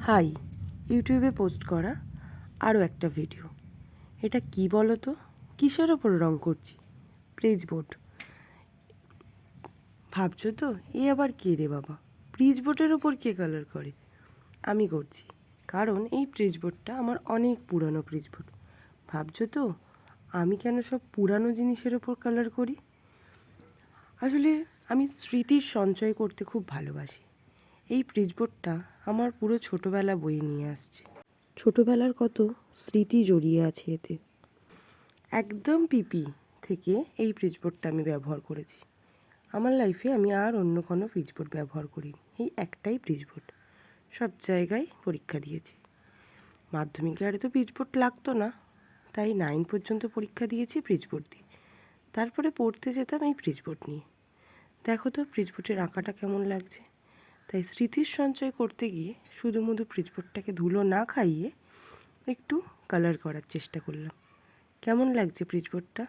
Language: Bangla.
হাই, ইউটিউবে পোস্ট করা আরও একটা ভিডিও। এটা কি বলো তো? কিসের ওপর রং করছি? প্রিজ বোর্ড। ভাবছো তো এ আবার কে রে বাবা, প্রিজ বোর্ডের ওপর কে কালার করে? আমি করছি, কারণ এই প্রিজ বোর্ডটা আমার অনেক পুরানো প্রিজ বোর্ড। ভাবছো তো আমি কেন সব পুরানো জিনিসের ওপর কালার করি? আসলে আমি স্মৃতির সঞ্চয় করতে খুব ভালোবাসি। এই প্রিজ বোর্ডটা আমার পুরো ছোটোবেলা বয়ে নিয়ে আসছে। ছোটোবেলার কত স্মৃতি জড়িয়ে আছে এতে। একদম পিপি থেকে এই প্রিজ বোর্ডটা আমি ব্যবহার করেছি। আমার লাইফে আমি আর অন্য কোনো প্রিজ বোর্ড ব্যবহার করিনি, এই একটাই প্রিজ বোর্ড। সব জায়গায় পরীক্ষা দিয়েছি। মাধ্যমিকে আর তো প্রিজ বোর্ড লাগতো না, তাই 9 পর্যন্ত পরীক্ষা দিয়েছি প্রিজ বোর্ড দিয়ে। তারপরে পড়তে যেতাম এই প্রিজ বোর্ড নিয়ে। দেখো তো প্রিজ বোর্ডের আঁকাটা কেমন লাগছে। তাই স্মৃতির সঞ্চয় করতে গিয়ে শুধুমুধু প্রিজ বোর্ডটাকে ধুলো না খাইয়ে একটু কালার করার চেষ্টা করলাম। কেমন লাগছে প্রিজ বোর্ডটা?